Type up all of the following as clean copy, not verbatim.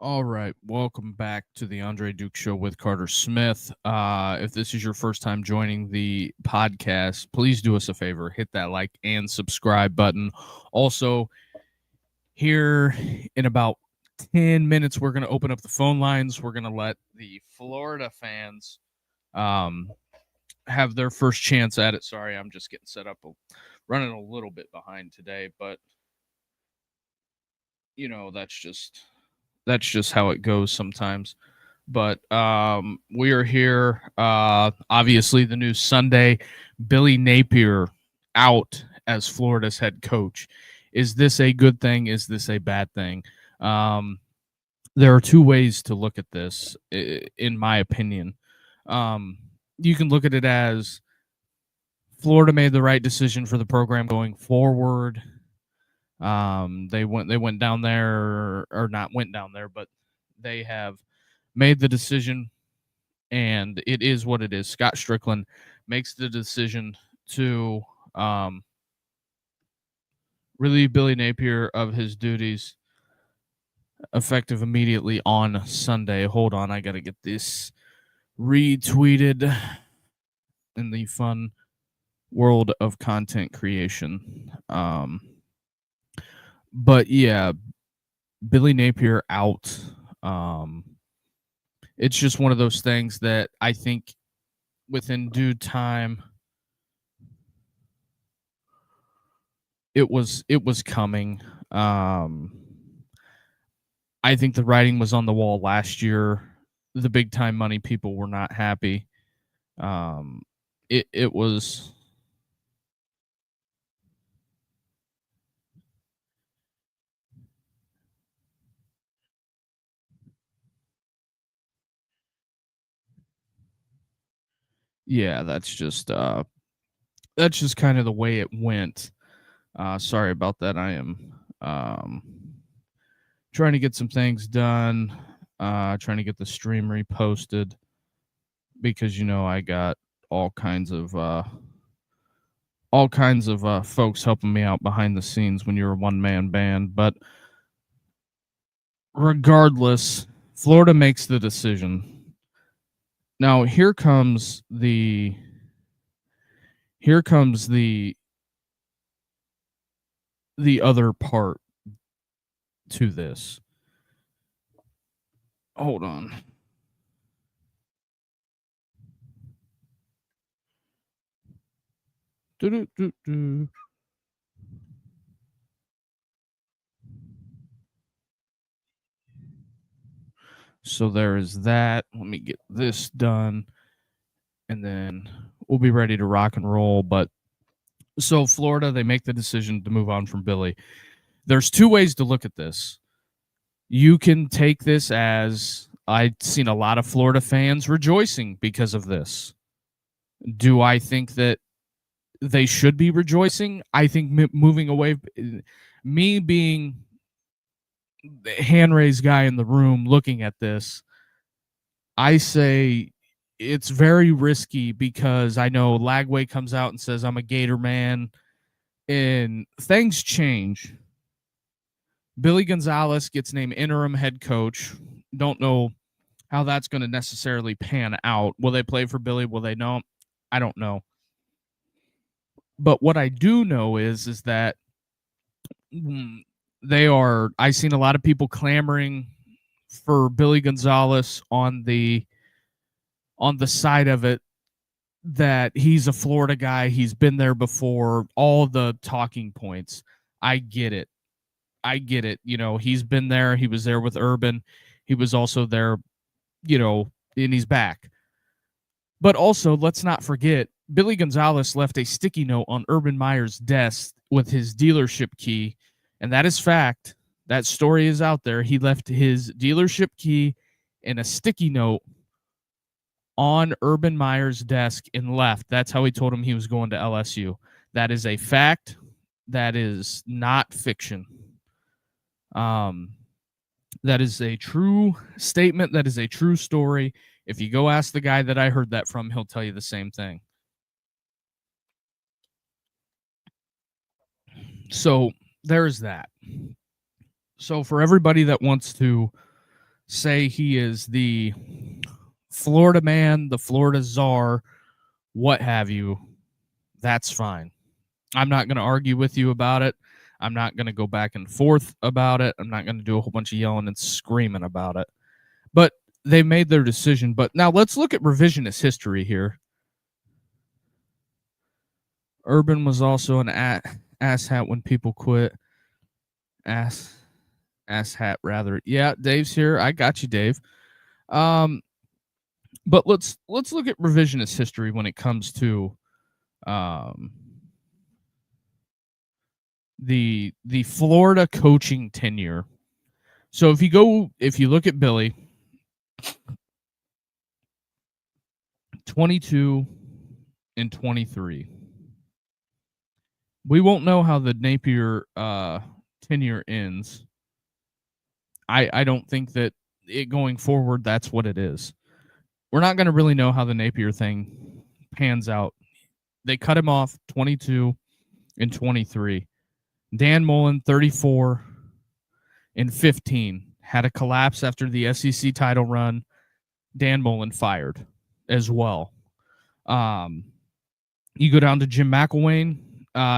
All right, welcome back to the Andre Duke Show with Carter Smith. If this is your first time joining the podcast, please do us a favor, hit that like and subscribe button. Also, here in about 10 minutes, we're going to open up the phone lines. We're going to let the Florida fans have their first chance at it. Sorry, I'm just getting set up, running a little bit behind today, but that's just how it goes sometimes. But we are here. Obviously, the news Sunday: Billy Napier out as Florida's head coach. Is this a good thing? Is this a bad thing? There are two ways to look at this, in my opinion. You can look at it as Florida made the right decision for the program going forward. They went down there, or not went down there, but they have made the decision, and it is what it is. Scott Strickland makes the decision to relieve Billy Napier of his duties effective immediately on Sunday. Hold on, I got to get this retweeted in the fun world of content creation. But yeah, Billy Napier out. It's just one of those things that I think within due time it was coming. I think the writing was on the wall last year. The big time money people were not happy. It was that's just kind of the way it went. Sorry about that. I am trying to get some things done, trying to get the stream reposted because I got all kinds of folks helping me out behind the scenes when you're a one-man band. But regardless, Florida makes the decision. Now here comes the other part to this. Hold on. So there is that. Let me get this done, and then we'll be ready to rock and roll. But so Florida, they make the decision to move on from Billy. There's two ways to look at this. You can take this as I've seen a lot of Florida fans rejoicing because of this. Do I think that they should be rejoicing? I think moving away, me being the hand raised guy in the room looking at this, I say it's very risky because I know Lagway comes out and says, I'm a Gator man, and things change. Billy Gonzalez gets named interim head coach. Don't know how that's going to necessarily pan out. Will they play for Billy? Will they not? I don't know. But what I do know is that I've seen a lot of people clamoring for Billy Gonzalez on the side of it, that he's a Florida guy. He's been there before. All the talking points. I get it. He's been there. He was there with Urban. He was also there, and he's back. But also, let's not forget, Billy Gonzalez left a sticky note on Urban Meyer's desk with his dealership key, and that is fact. That story is out there. He left his dealership key and a sticky note on Urban Meyer's desk and left. That's how he told him he was going to LSU. That is a fact. That is not fiction. That is a true statement. That is a true story. If you go ask the guy that I heard that from, he'll tell you the same thing. So there's that. So for everybody that wants to say he is the Florida man, the Florida czar, what have you. That's fine. I'm not going to argue with you about it. I'm not going to go back and forth about it. I'm not going to do a whole bunch of yelling and screaming about it. But they made their decision. But now let's look at revisionist history here. Urban was also an ass hat when people quit. Ass hat, rather. Yeah, Dave's here. I got you, Dave. But let's look at revisionist history when it comes to the Florida coaching tenure. So if you look at Billy, 22 and 23. We won't know how the Napier tenure ends. I don't think that it going forward, that's what it is. We're not going to really know how the Napier thing pans out. They cut him off 22 and 23. Dan Mullen, 34 and 15. Had a collapse after the SEC title run. Dan Mullen fired as well. You go down to Jim McElwain.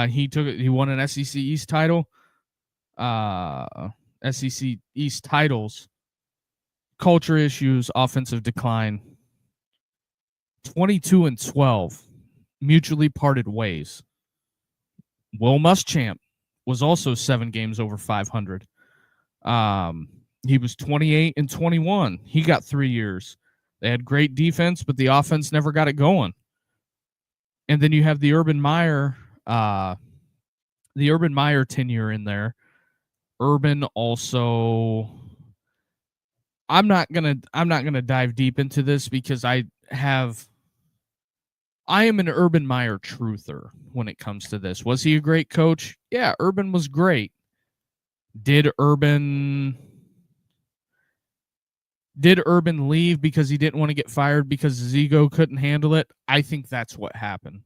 He won an SEC East title. SEC East titles. Culture issues, offensive decline. 22 and 12. Mutually parted ways. Will Muschamp was also 7 games over 500. He was 28 and 21. He got 3 years. They had great defense, but the offense never got it going. And then you have the Urban Meyer tenure in there. Urban also, I'm not gonna dive deep into this because I am an Urban Meyer truther when it comes to this. Was he a great coach? Yeah, Urban was great. Did Urban leave because he didn't want to get fired because his ego couldn't handle it? I think that's what happened.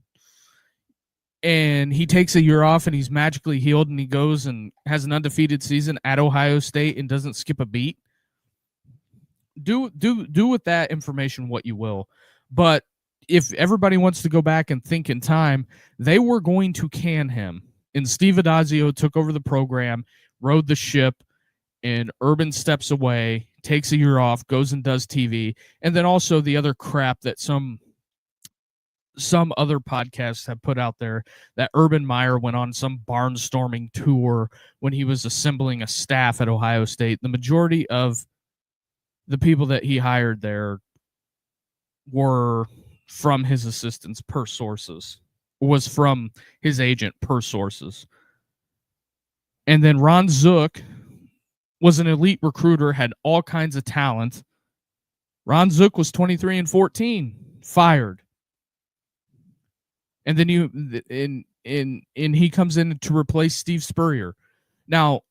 And he takes a year off and he's magically healed and he goes and has an undefeated season at Ohio State and doesn't skip a beat. Do with that information what you will. But if everybody wants to go back and think in time, they were going to can him. And Steve Adazio took over the program, rode the ship, and Urban steps away, takes a year off, goes and does TV. And then also the other crap that some other podcasts have put out there, that Urban Meyer went on some barnstorming tour when he was assembling a staff at Ohio State. The majority of the people that he hired there were from his assistants per sources, was from his agent per sources. And then Ron Zook was an elite recruiter, had all kinds of talent. Ron Zook was 23 and 14, fired. And then he comes in to replace Steve Spurrier. Now,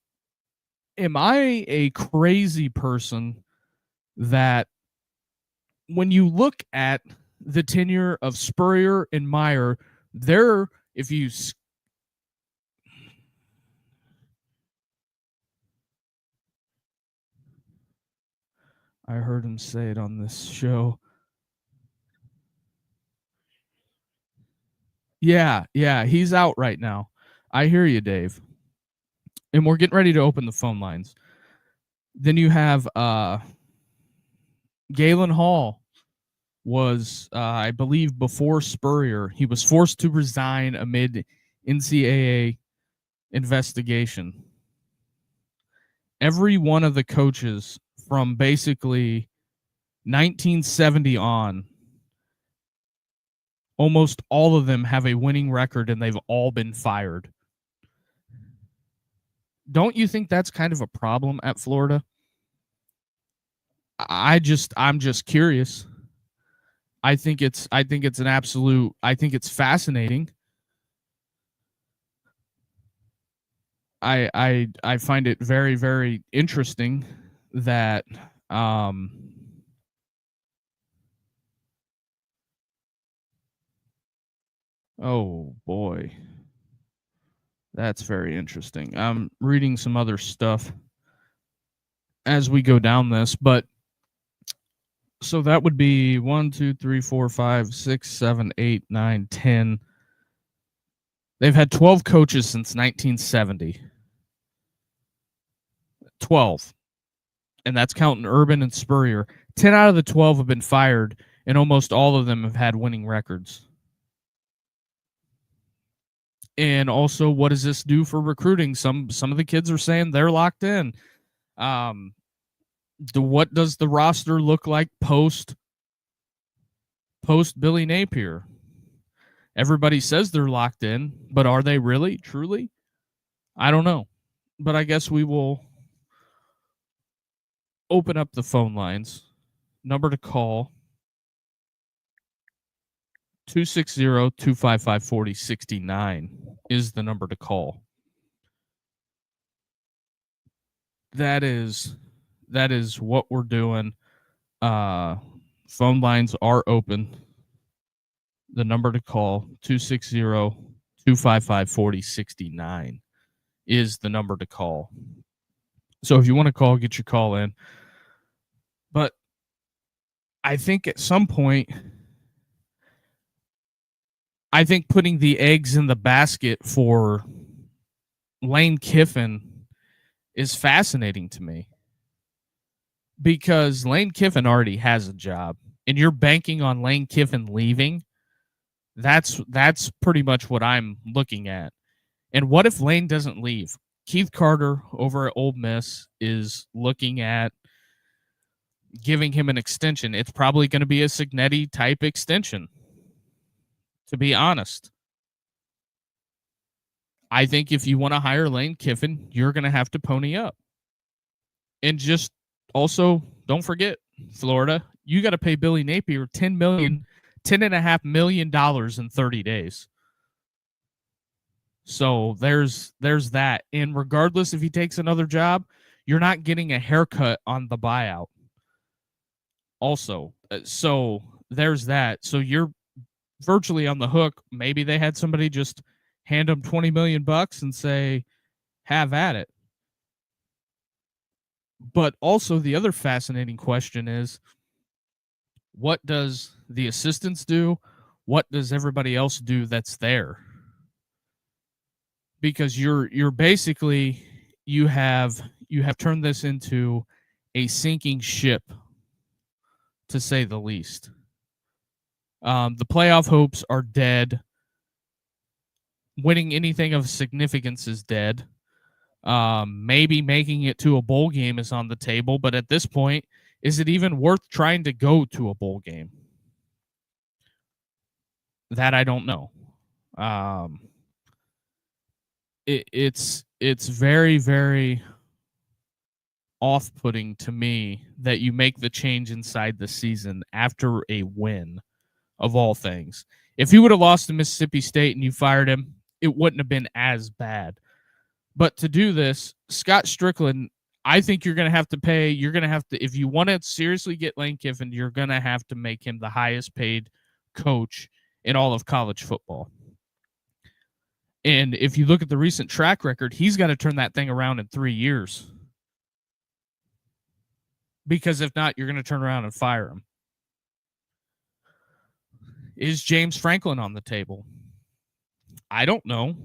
am I a crazy person that when you look at the tenure of Spurrier and Meyer, I heard him say it on this show. Yeah, he's out right now. I hear you, Dave. And we're getting ready to open the phone lines. Then you have Galen Hall was, I believe, before Spurrier. He was forced to resign amid NCAA investigation. Every one of the coaches from basically 1970 on, almost all of them have a winning record and they've all been fired. Don't you think that's kind of a problem at Florida? I'm just curious. I think it's fascinating. I find it very, very interesting that oh boy. That's very interesting. I'm reading some other stuff. as we go down this, but so that would be 1, 2, 3, 4, 5, 6, 7, 8, 9, 10. They've had 12 coaches since 1970. 12. And that's counting Urban and Spurrier. 10 out of the 12 have been fired, and almost all of them have had winning records. And also, what does this do for recruiting? Some of the kids are saying they're locked in. What does the roster look like post Billy Napier? Everybody says they're locked in, but are they really, truly? I don't know. But I guess we will open up the phone lines. Number to call, 260-255-4069 is the number to call. That is what we're doing. Phone lines are open. The number to call, 260-255-4069 is the number to call. So if you want to call, get your call in. But I think at some point, I think putting the eggs in the basket for Lane Kiffin is fascinating to me, because Lane Kiffin already has a job, and you're banking on Lane Kiffin leaving. That's pretty much what I'm looking at. And what if Lane doesn't leave? Keith Carter over at Ole Miss is looking at giving him an extension. It's probably going to be a Cignetti type extension, to be honest. I think if you want to hire Lane Kiffin, you're going to have to pony up. And just also, don't forget, Florida, you got to pay Billy Napier $10.5 million in 30 days. So there's that. And regardless if he takes another job, you're not getting a haircut on the buyout. Also, so there's that. So you're virtually on the hook. Maybe they had somebody just hand them $20 million and say, have at it. But also the other fascinating question is, what does the assistants do? What does everybody else do that's there? Because you're basically, you have turned this into a sinking ship, to say the least. The playoff hopes are dead. Winning anything of significance is dead. Maybe making it to a bowl game is on the table, but at this point, is it even worth trying to go to a bowl game? That I don't know. It's very, very off-putting to me that you make the change inside the season after a win, of all things. If he would have lost to Mississippi State and you fired him, it wouldn't have been as bad. But to do this, Scott Strickland, I think you're going to have to pay. You're going to have to, if you want to seriously get Lane Kiffin, you're going to have to make him the highest paid coach in all of college football. And if you look at the recent track record, he's got to turn that thing around in 3 years. Because if not, you're going to turn around and fire him. Is James Franklin on the table? I don't know.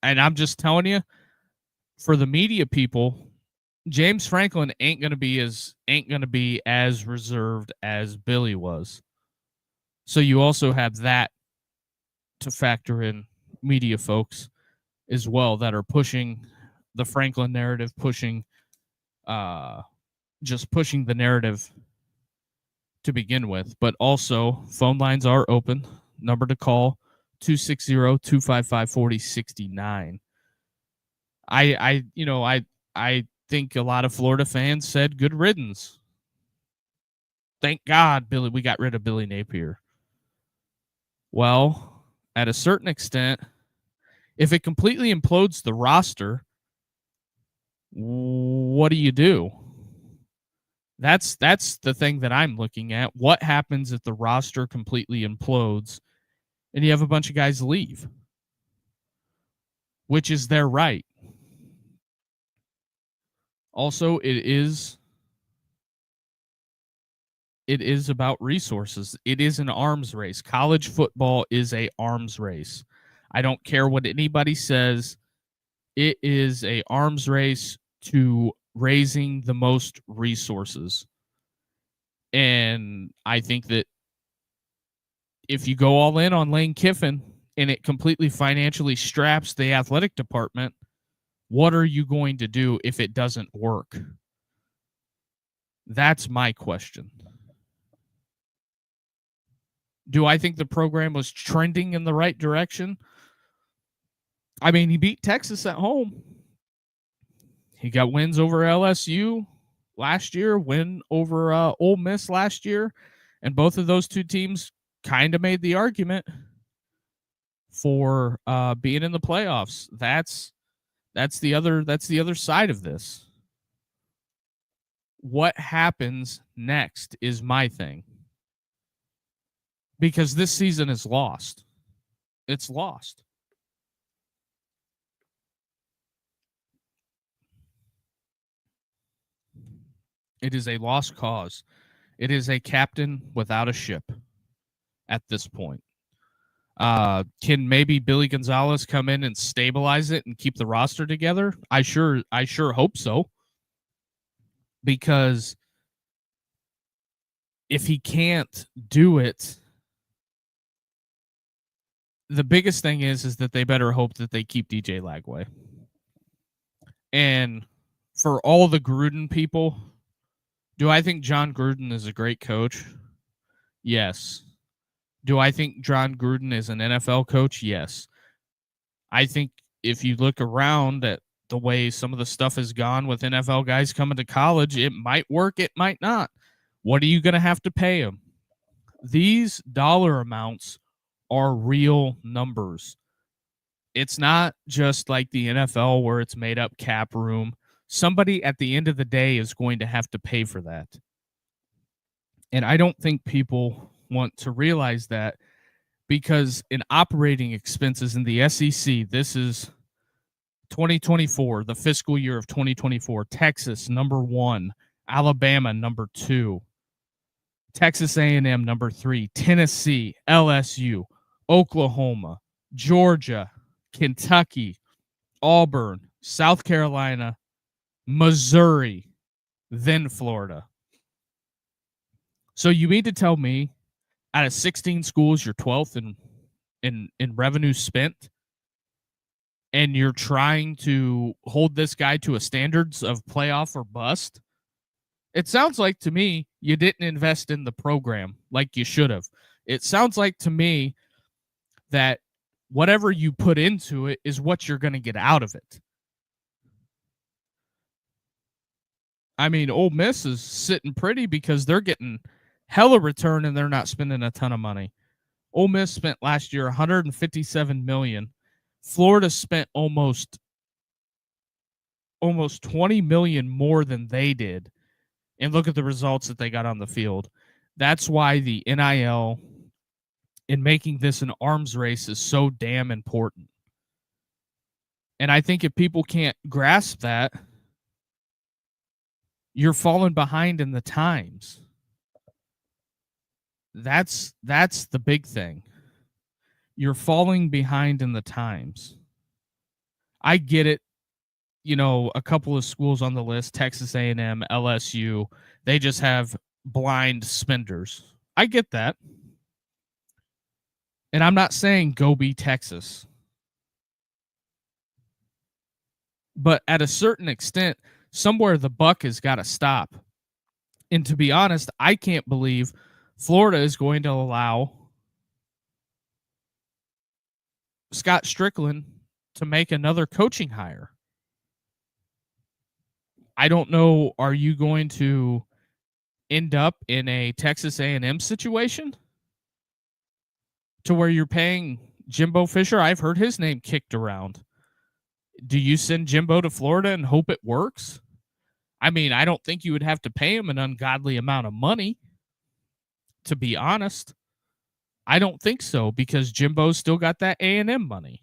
And I'm just telling you, for the media people, James Franklin ain't gonna be as reserved as Billy was. So you also have that to factor in, media folks as well, that are pushing the Franklin narrative, pushing the narrative to begin with. But also, phone lines are open. Number to call, 260-255-4069. I think a lot of Florida fans said good riddance. Thank God we got rid of Billy Napier. Well, at a certain extent, if it completely implodes the roster, what do you do? That's the thing that I'm looking at. What happens if the roster completely implodes and you have a bunch of guys leave? Which is their right. Also, it is about resources. It is an arms race. College football is a arms race. I don't care what anybody says. It is a arms race to raising the most resources. And I think that if you go all in on Lane Kiffin and it completely financially straps the athletic department, what are you going to do if it doesn't work? That's my question. Do I think the program was trending in the right direction? I mean, he beat Texas at home. He got wins over LSU last year, win over Ole Miss last year, and both of those two teams kind of made the argument for being in the playoffs. That's the other side of this. What happens next is my thing. Because this season is lost. It's lost. It is a lost cause. It is a captain without a ship at this point. Can maybe Billy Gonzalez come in and stabilize it and keep the roster together? I sure hope so. Because if he can't do it, the biggest thing is that they better hope that they keep DJ Lagway. And for all the Gruden people, do I think John Gruden is a great coach? Yes. Do I think John Gruden is an NFL coach? Yes. I think if you look around at the way some of the stuff has gone with NFL guys coming to college, it might work, it might not. What are you going to have to pay them? These dollar amounts are real numbers. It's not just like the NFL where it's made up cap room. Somebody at the end of the day is going to have to pay for that. And I don't think people want to realize that, because in operating expenses in the SEC, this is 2024, the fiscal year of 2024, Texas, number 1, Alabama, number 2, Texas A&M, number 3, Tennessee, LSU, Oklahoma, Georgia, Kentucky, Auburn, South Carolina, Missouri, then Florida. So you mean to tell me out of 16 schools, you're 12th in revenue spent, and you're trying to hold this guy to a standards of playoff or bust? It sounds like to me you didn't invest in the program like you should have. It sounds like to me that whatever you put into it is what you're going to get out of it. I mean, Ole Miss is sitting pretty because they're getting hella return and they're not spending a ton of money. Ole Miss spent last year $157 million. Florida spent almost $20 million more than they did. And look at the results that they got on the field. That's why the NIL in making this an arms race is so damn important. And I think if people can't grasp that, you're falling behind in the times. That's the big thing. You're falling behind in the times. I get it. You know, a couple of schools on the list, Texas A&M, LSU, they just have blind spenders. I get that. And I'm not saying go be Texas. But at a certain extent, somewhere the buck has got to stop. And to be honest, I can't believe Florida is going to allow Scott Strickland to make another coaching hire. I don't know, are you going to end up in a Texas A&M situation to where you're paying Jimbo Fisher? I've heard his name kicked around. Do you send Jimbo to Florida and hope it works? I mean, I don't think you would have to pay him an ungodly amount of money, to be honest. I don't think so, because Jimbo's still got that A&M money.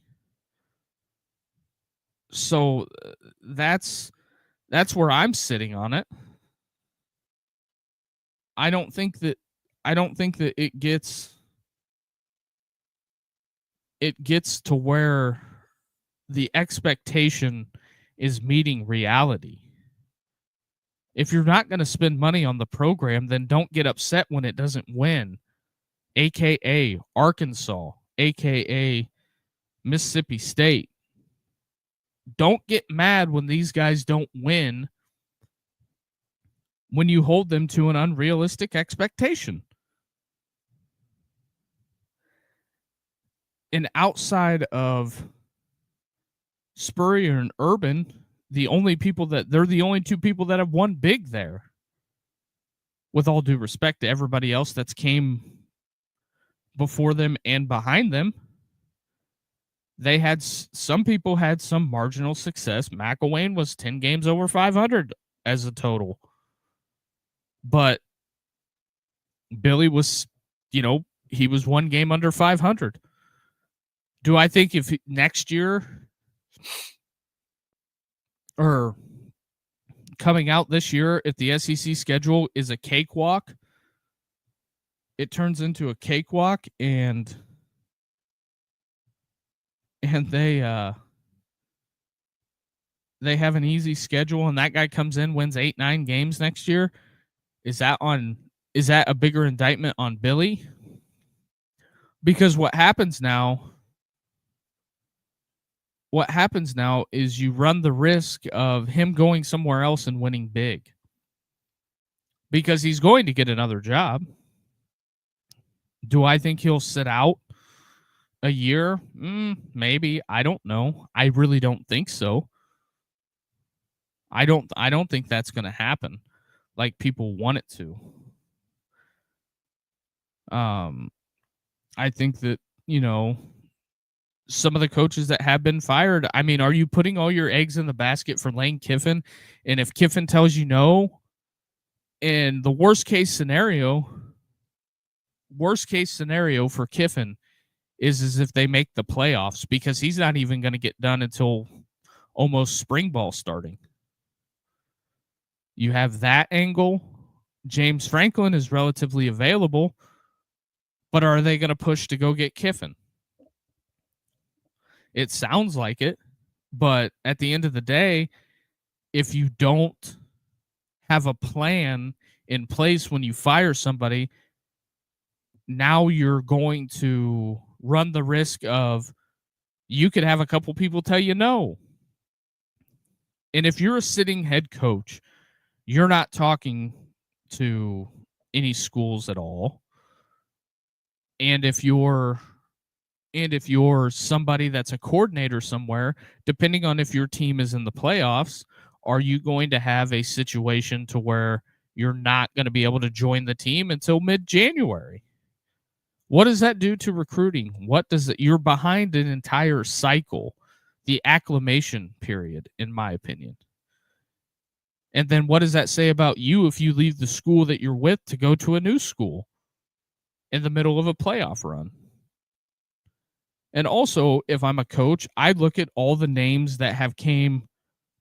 So that's That's where I'm sitting on it. I don't think that it gets to where the expectation is meeting reality. If you're not going to spend money on the program, then don't get upset when it doesn't win. AKA Arkansas, AKA Mississippi State. Don't get mad when these guys don't win when you hold them to an unrealistic expectation. And outside of Spurrier and Urban, they're the only two people that have won big there. With all due respect to everybody else that's came before them and behind them, some people had some marginal success. McElwain was 10 games over 500 as a total. But Billy was, he was 1 game under 500. Do I think if next year or coming out this year, if the SEC schedule is a cakewalk, it turns into a cakewalk and they have an easy schedule and that guy comes in, wins 8-9 games next year, is that a bigger indictment on Billy? Because what happens now is you run the risk of him going somewhere else and winning big. Because he's going to get another job. Do I think he'll sit out a year? Maybe. I don't know. I really don't think so. I don't think that's going to happen like people want it to. I think that, some of the coaches that have been fired, I mean, are you putting all your eggs in the basket for Lane Kiffin? And if Kiffin tells you no, and the worst case scenario for Kiffin is if they make the playoffs, because he's not even going to get done until almost spring ball starting. You have that angle. James Franklin is relatively available, but are they going to push to go get Kiffin? It sounds like it, but at the end of the day, if you don't have a plan in place when you fire somebody, now you're going to run the risk of you could have a couple people tell you no. And if you're a sitting head coach, you're not talking to any schools at all. And if you're somebody that's a coordinator somewhere, depending on if your team is in the playoffs, are you going to have a situation to where you're not going to be able to join the team until mid-January? What does that do to recruiting? You're behind an entire cycle, the acclimation period, in my opinion. And then what does that say about you if you leave the school that you're with to go to a new school in the middle of a playoff run? And also, if I'm a coach, I'd look at all the names that have came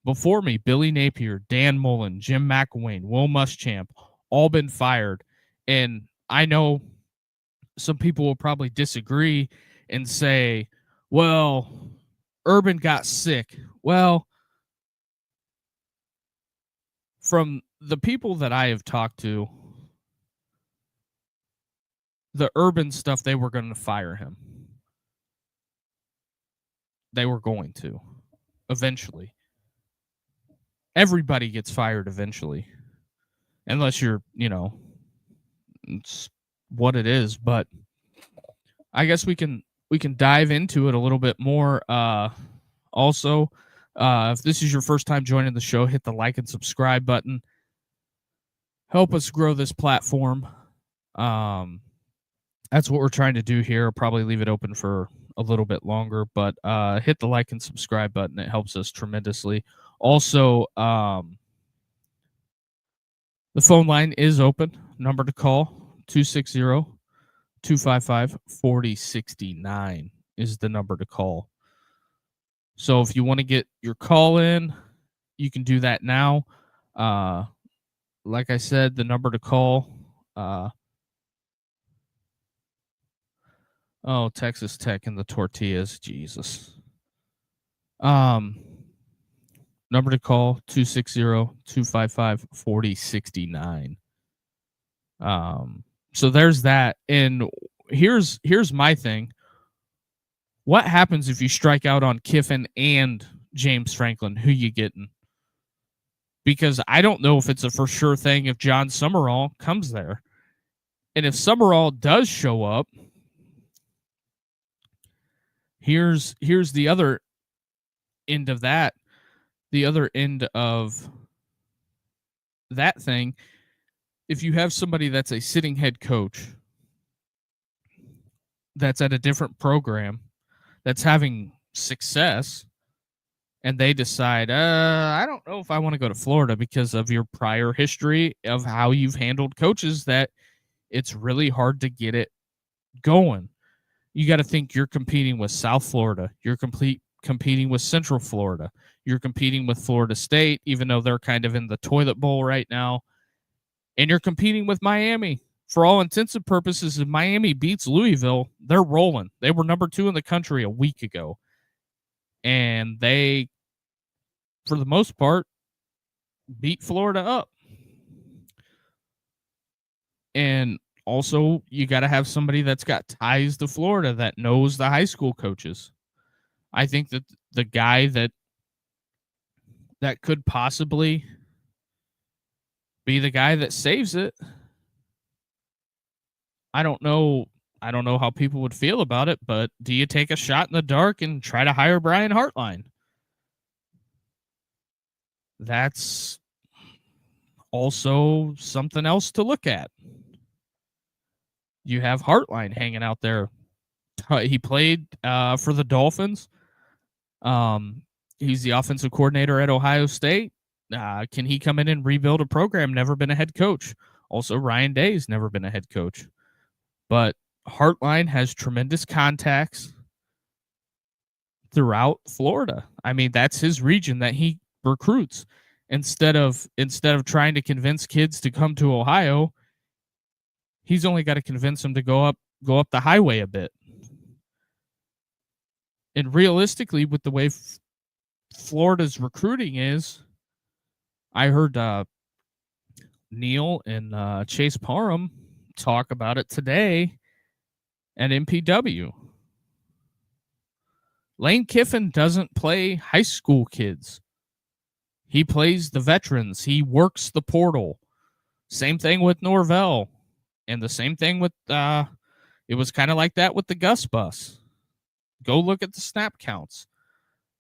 before me. Billy Napier, Dan Mullen, Jim McElwain, Will Muschamp, all been fired. And I know some people will probably disagree and say, well, Urban got sick. Well, from the people that I have talked to, the Urban stuff, they were going to fire him. They were going to eventually. Everybody gets fired eventually, unless you're, it's what it is. But I guess we can dive into it a little bit more. Also, if this is your first time joining the show, hit the like and subscribe button. Help us grow this platform. That's what we're trying to do here. I'll probably leave it open for a little bit longer, but hit the like and subscribe button. It helps us tremendously. Also, the phone line is open. Number to call, 260-255-4069 is the number to call. So if you want to get your call in, You can do that now. Like I said, the number to call. Texas Tech and the tortillas. Jesus. Number to call 260-255-4069. So there's that. And here's my thing. What happens if you strike out on Kiffin and James Franklin? Who you getting? Because I don't know if it's a for sure thing if John Summerall comes there. And if Summerall does show up, here's the other end of that. The other end of that thing, if you have somebody that's a sitting head coach that's at a different program that's having success, and they decide, I don't know if I want to go to Florida because of your prior history of how you've handled coaches, that it's really hard to get it going. You got to think you're competing with South Florida. You're competing with Central Florida. You're competing with Florida State, even though they're kind of in the toilet bowl right now. And you're competing with Miami. For all intents and purposes, if Miami beats Louisville, they're rolling. They were number 2 in the country a week ago. And they, for the most part, beat Florida up. And also, you got to have somebody that's got ties to Florida that knows the high school coaches. I think that the guy that could possibly be the guy that saves it, I don't know how people would feel about it, but do you take a shot in the dark and try to hire Brian Hartline? That's also something else to look at. You have Hartline hanging out there. He played for the Dolphins. He's the offensive coordinator at Ohio State. Can he come in and rebuild a program? Never been a head coach. Also, Ryan Day's never been a head coach. But Hartline has tremendous contacts throughout Florida. I mean, that's his region that he recruits. Instead of trying to convince kids to come to Ohio, he's only got to convince them to go up the highway a bit. And realistically, with the way Florida's recruiting is, I heard Neil and Chase Parham talk about it today at MPW. Lane Kiffin doesn't play high school kids. He plays the veterans. He works the portal. Same thing with Norvell. And the same thing with, it was kind of like that with the Gus bus. Go look at the snap counts.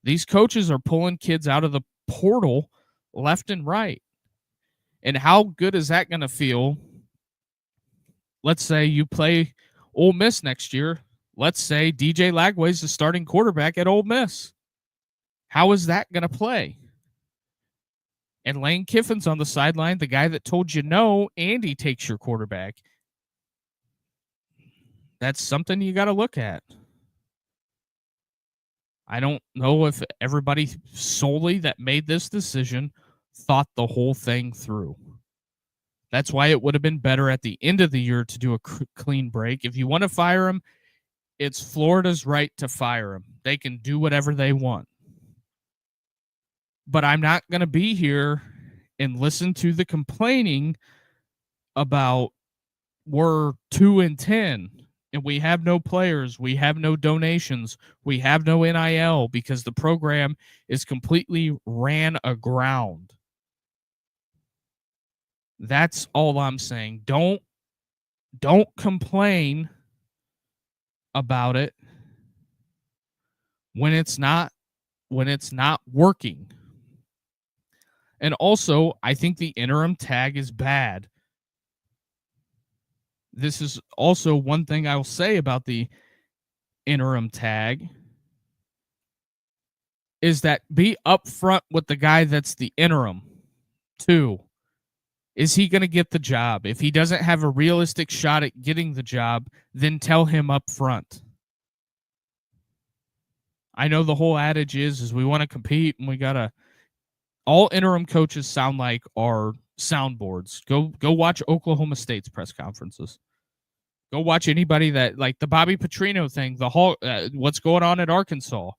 These coaches are pulling kids out of the portal left and right. And how good is that going to feel? Let's say you play Ole Miss next year. Let's say DJ Lagway's the starting quarterback at Ole Miss. How is that going to play? And Lane Kiffin's on the sideline, the guy that told you no, and he takes your quarterback. That's something you got to look at. I don't know if everybody solely that made this decision thought the whole thing through. That's why it would have been better at the end of the year to do a clean break. If you want to fire him, it's Florida's right to fire him. They can do whatever they want. But I'm not going to be here and listen to the complaining about we're 2-10 and we have no players, we have no donations, we have no NIL because the program is completely ran aground. That's all I'm saying. Don't complain about it when it's not working. And also, I think the interim tag is bad. This is also one thing I will say about the interim tag is that be upfront with the guy that's the interim too. Is he going to get the job? If he doesn't have a realistic shot at getting the job, then tell him up front. I know the whole adage is we want to compete and we got to All interim coaches sound like are soundboards. Go watch Oklahoma State's press conferences. Go watch anybody that, like the Bobby Petrino thing, what's going on at Arkansas.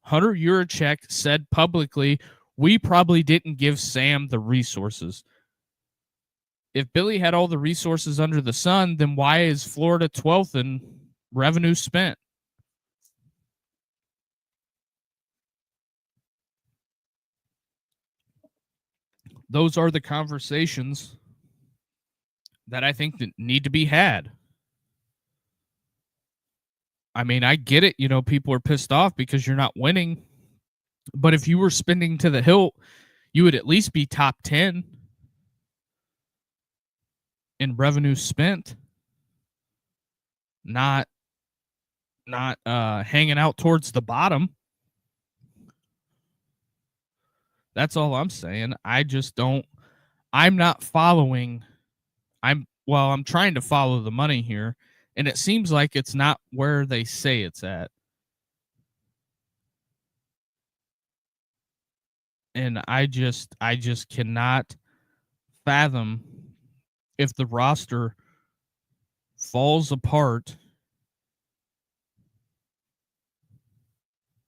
Hunter Yurachek said publicly, we probably didn't give Sam the resources. If Billy had all the resources under the sun, then why is Florida 12th in revenue spent? Those are the conversations that I think that need to be had. I mean, I get it. People are pissed off because you're not winning. But if you were spending to the hilt, you would at least be top 10 in revenue spent, not hanging out towards the bottom. That's all I'm saying. I'm not following. I'm trying to follow the money here, and it seems like it's not where they say it's at. And I just cannot fathom if the roster falls apart.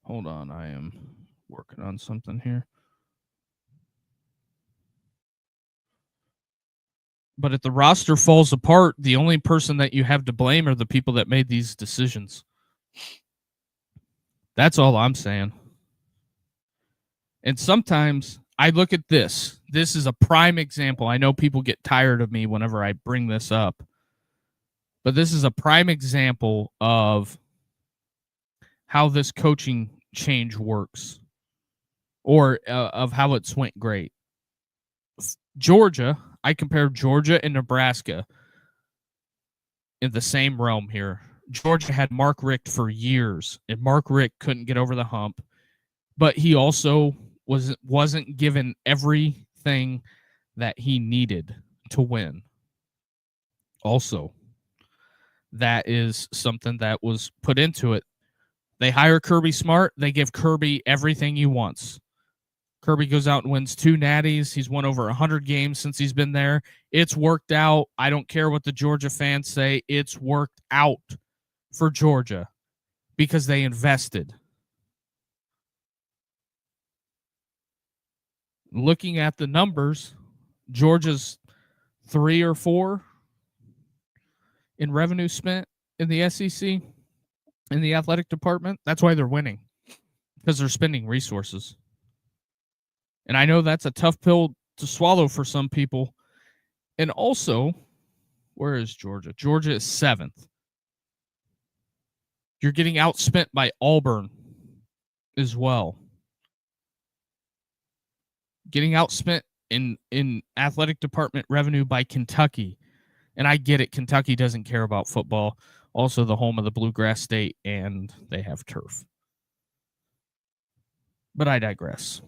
Hold on, I am working on something here. But if the roster falls apart, the only person that you have to blame are the people that made these decisions. That's all I'm saying. And sometimes I look at this. This is a prime example. I know people get tired of me whenever I bring this up. But this is a prime example of how this coaching change works, or of how it's went great. Georgia, I compared Georgia and Nebraska in the same realm here. Georgia had Mark Richt for years, and Mark Richt couldn't get over the hump, but he also wasn't given everything that he needed to win. Also, that is something that was put into it. They hire Kirby Smart. They give Kirby everything he wants. Kirby goes out and wins 2 natties. He's won over 100 games since he's been there. It's worked out. I don't care what the Georgia fans say. It's worked out for Georgia because they invested. Looking at the numbers, Georgia's 3 or 4 in revenue spent in the SEC, in the athletic department. That's why they're winning, because they're spending resources. And I know that's a tough pill to swallow for some people. And also, where is Georgia? Georgia is 7th. You're getting outspent by Auburn as well. Getting outspent in athletic department revenue by Kentucky. And I get it. Kentucky doesn't care about football. Also the home of the Bluegrass State, and they have turf. But I digress.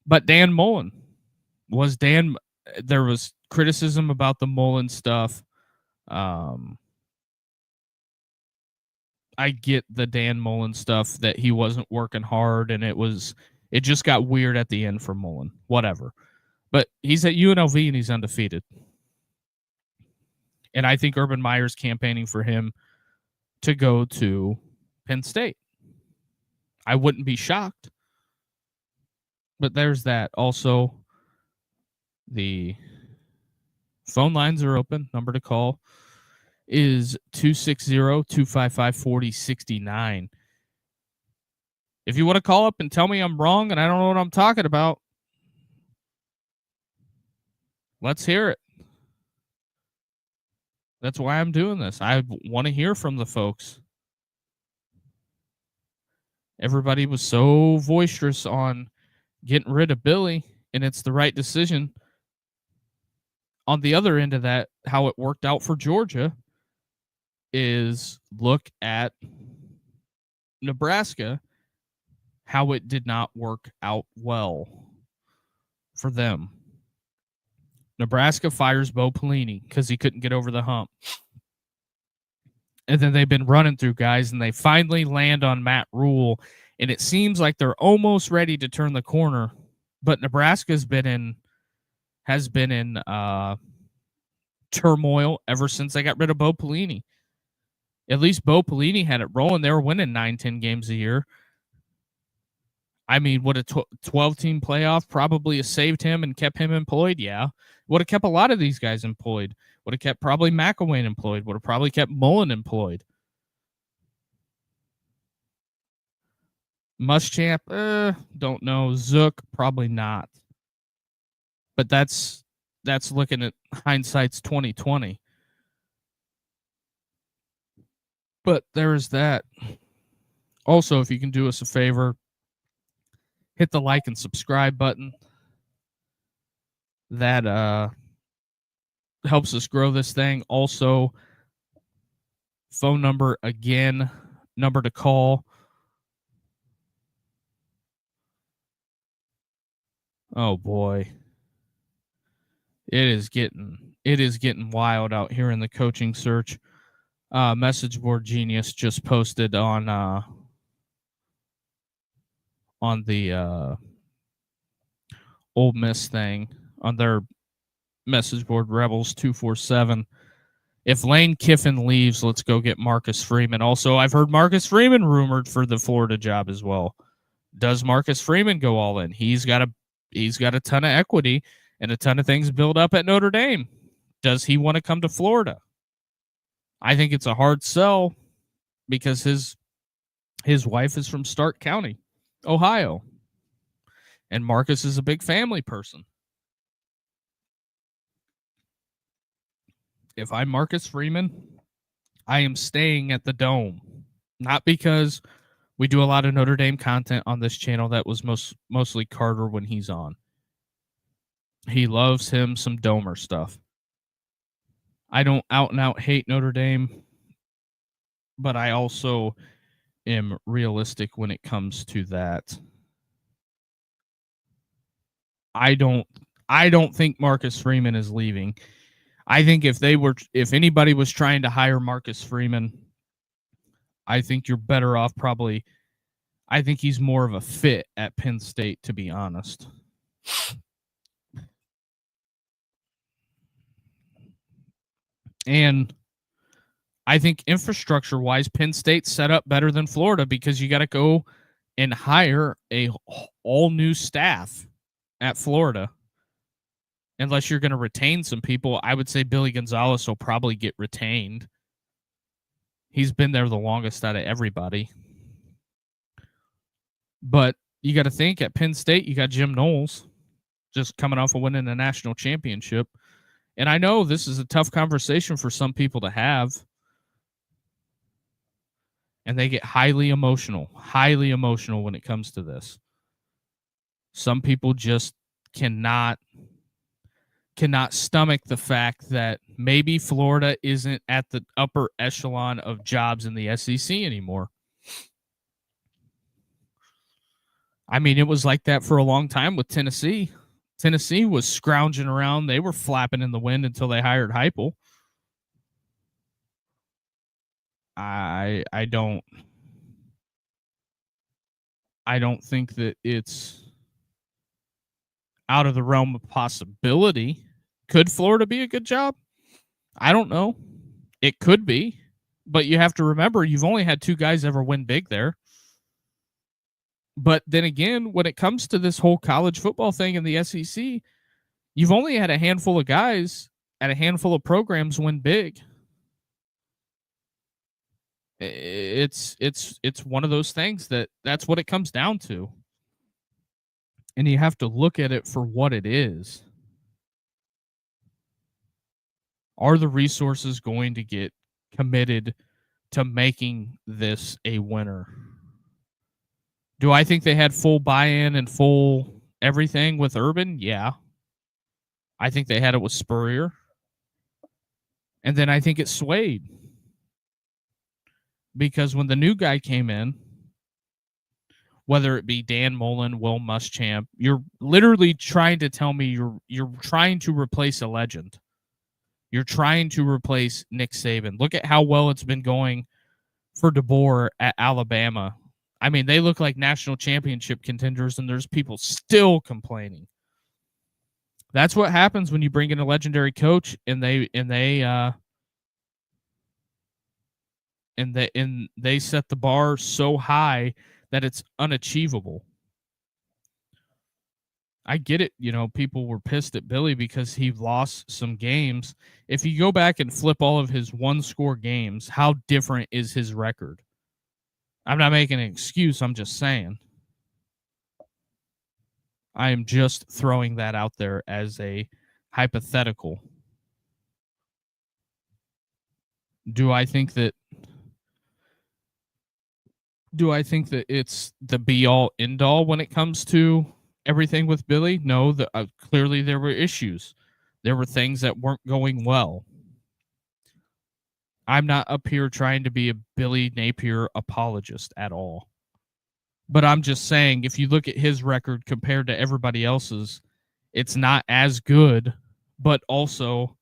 But Dan Mullen there was criticism about the Mullen stuff. I get the Dan Mullen stuff, that he wasn't working hard, and it just got weird at the end for Mullen. Whatever. But he's at UNLV and he's undefeated. And I think Urban Meyer's campaigning for him to go to Penn State. I wouldn't be shocked. But there's that. Also, the phone lines are open. Number to call is 260-255-4069. If you want to call up and tell me I'm wrong and I don't know what I'm talking about, let's hear it. That's why I'm doing this. I want to hear from the folks. Everybody was so boisterous on getting rid of Billy, and it's the right decision. On the other end of that, how it worked out for Georgia is look at Nebraska, how it did not work out well for them. Nebraska fires Bo Pelini because he couldn't get over the hump. And then they've been running through guys, and they finally land on Matt Rule, and it seems like they're almost ready to turn the corner. But Nebraska's has been in turmoil ever since they got rid of Bo Pelini. At least Bo Pelini had it rolling. They were winning 9-10 games a year. I mean, would a 12-team playoff probably have saved him and kept him employed? Yeah. Would have kept a lot of these guys employed. Would have kept probably McElwain employed. Would have probably kept Mullen employed. Muschamp, don't know. Zook, probably not. But that's looking at hindsight's 2020. But there's that. Also, if you can do us a favor, hit the like and subscribe button. That helps us grow this thing. Also, phone number again, number to call. Oh boy. It is getting wild out here in the coaching search. Message board genius just posted on the Ole Miss thing on their message board, Rebels 247. If Lane Kiffin leaves, let's go get Marcus Freeman. Also, I've heard Marcus Freeman rumored for the Florida job as well. Does Marcus Freeman go all in? He's got a ton of equity and a ton of things built up at Notre Dame. Does he want to come to Florida? I think it's a hard sell because his wife is from Stark County, Ohio. And Marcus is a big family person. If I'm Marcus Freeman, I am staying at the Dome. Not because we do a lot of Notre Dame content on this channel. That was mostly Carter when he's on. He loves him some Domer stuff. I don't out and out hate Notre Dame, but I also am realistic when it comes to that. I don't think Marcus Freeman is leaving. I think if anybody was trying to hire Marcus Freeman, I think you're better off probably. I think he's more of a fit at Penn State, to be honest. And I think infrastructure-wise, Penn State's set up better than Florida because you got to go and hire a all-new staff at Florida. Unless you're going to retain some people, I would say Billy Gonzalez will probably get retained. He's been there the longest out of everybody. But you got to think at Penn State, you got Jim Knowles just coming off of winning a national championship. And I know this is a tough conversation for some people to have. And they get highly emotional when it comes to this. Some people just cannot stomach the fact that maybe Florida isn't at the upper echelon of jobs in the SEC anymore. I mean, it was like that for a long time with Tennessee. Tennessee was scrounging around. They were flapping in the wind until they hired Heupel. I don't think that it's out of the realm of possibility. Could Florida be a good job? I don't know. It could be, but you have to remember you've only had two guys ever win big there. But then again, when it comes to this whole college football thing in the SEC, you've only had a handful of guys at a handful of programs win big. It's one of those things that's what it comes down to. And you have to look at it for what it is. Are the resources going to get committed to making this a winner? Do I think they had full buy-in and full everything with Urban? Yeah. I think they had it with Spurrier. And then I think it swayed. Because when the new guy came in, whether it be Dan Mullen, Will Muschamp, you're literally trying to tell me you're trying to replace a legend. You're trying to replace Nick Saban. Look at how well it's been going for DeBoer at Alabama. I mean, they look like national championship contenders, and there's people still complaining. That's what happens when you bring in a legendary coach and they set the bar so high that it's unachievable. I get it, people were pissed at Billy because he lost some games. If you go back and flip all of his one-score games, how different is his record? I'm not making an excuse, I'm just saying. I am just throwing that out there as a hypothetical. Do I think that it's the be-all, end-all when it comes to everything with Billy? No, clearly there were issues. There were things that weren't going well. I'm not up here trying to be a Billy Napier apologist at all. But I'm just saying, if you look at his record compared to everybody else's, it's not as good, but also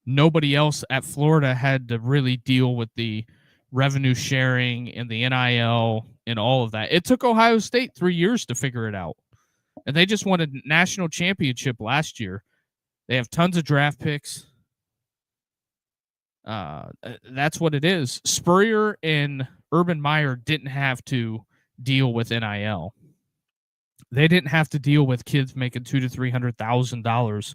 nobody else at Florida had to really deal with the revenue sharing and the NIL and all of that. It took Ohio State 3 years to figure it out. And they just won a national championship last year. They have tons of draft picks. That's what it is. Spurrier and Urban Meyer didn't have to deal with NIL. They didn't have to deal with kids making $200,000 to $300,000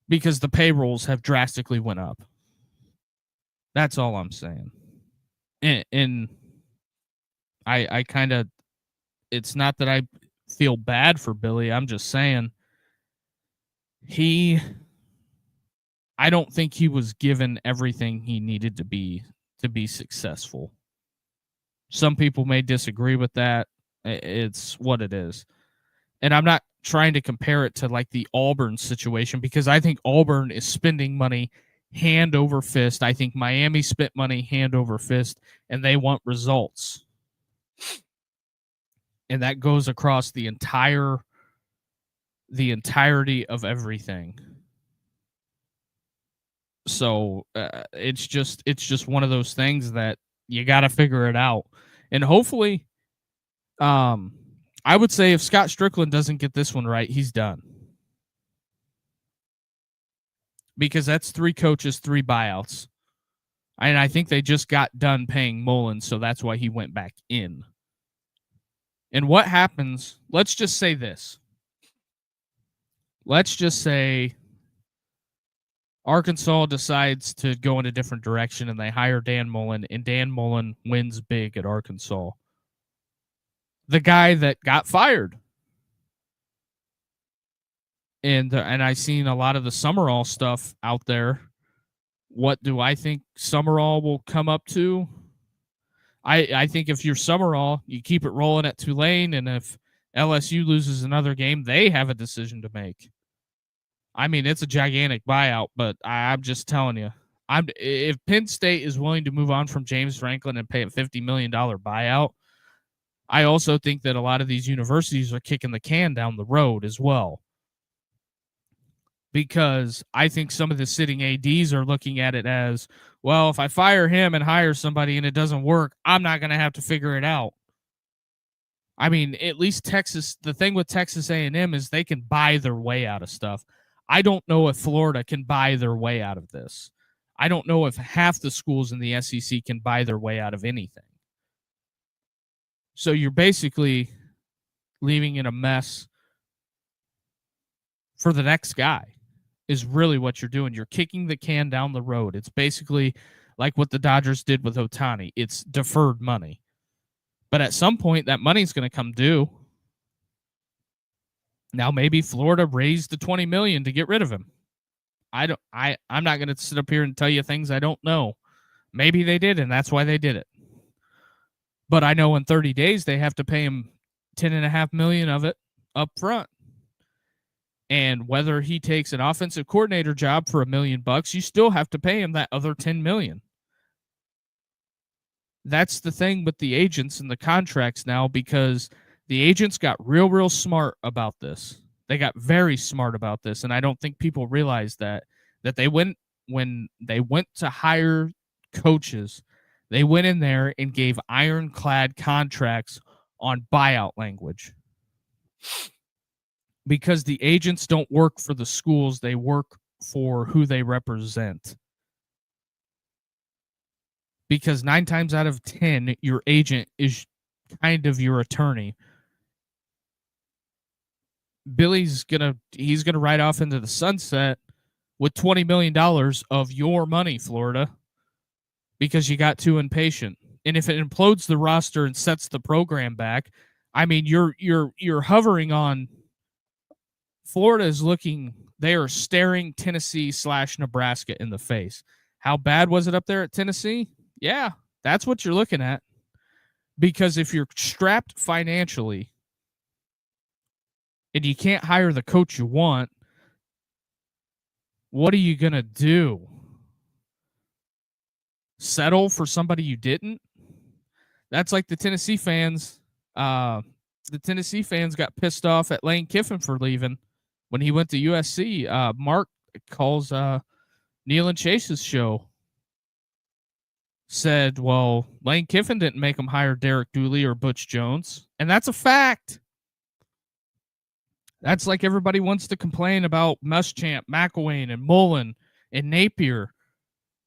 because the payrolls have drastically went up. That's all I'm saying. And I kind of, it's not that I feel bad for Billy. I'm just saying I don't think he was given everything he needed to be successful. Some people may disagree with that. It's what it is. And I'm not trying to compare it to like the Auburn situation because I think Auburn is spending money hand over fist. I think Miami spent money hand over fist, and they want results. And that goes across the entirety of everything. So it's just one of those things that you got to figure it out. And hopefully, I would say if Scott Strickland doesn't get this one right, he's done. Because that's 3 coaches, 3 buyouts. And I think they just got done paying Mullen, so that's why he went back in. And what happens, let's just say this. Let's just say Arkansas decides to go in a different direction and they hire Dan Mullen, and Dan Mullen wins big at Arkansas. The guy that got fired. And I seen a lot of the Summerall stuff out there. What do I think Summerall will come up to? I think if you're Summerall, you keep it rolling at Tulane, and if LSU loses another game, they have a decision to make. I mean, it's a gigantic buyout, but I'm just telling you, if Penn State is willing to move on from James Franklin and pay a $50 million buyout, I also think that a lot of these universities are kicking the can down the road as well. Because I think some of the sitting ADs are looking at it as, well, if I fire him and hire somebody and it doesn't work, I'm not going to have to figure it out. I mean, at least Texas, the thing with Texas A&M is they can buy their way out of stuff. I don't know if Florida can buy their way out of this. I don't know if half the schools in the SEC can buy their way out of anything. So you're basically leaving in a mess for the next guy is really what you're doing. You're kicking the can down the road. It's basically like what the Dodgers did with Ohtani. It's deferred money. But at some point, that money's going to come due. Now, maybe Florida raised the $20 million to get rid of him. I'm not going to sit up here and tell you things I don't know. Maybe they did, and that's why they did it. But I know in 30 days, they have to pay him $10.5 million of it up front. And whether he takes an offensive coordinator job for $1 million, you still have to pay him that other $10 million. That's the thing with the agents and the contracts now, because the agents got real smart about this. They got very smart about this, and I don't think people realize that they went when they went to hire coaches, they went in there and gave ironclad contracts on buyout language. Because the agents don't work for the schools, they work for who they represent. Because 9 times out of 10, your agent is kind of your attorney. Billy's gonna ride off into the sunset with $20 million of your money, Florida, because you got too impatient. And if it implodes the roster and sets the program back, I mean, you're hovering on. Florida is looking. They are staring Tennessee/Nebraska in the face. How bad was it up there at Tennessee? Yeah, that's what you're looking at. Because if you're strapped financially and you can't hire the coach you want, what are you going to do? Settle for somebody you didn't? That's like the Tennessee fans. The Tennessee fans got pissed off at Lane Kiffin for leaving when he went to USC. Mark calls Neil and Chase's show. Said, well, Lane Kiffin didn't make him hire Derek Dooley or Butch Jones. And that's a fact. That's like everybody wants to complain about Muschamp, McElwain, and Mullen and Napier,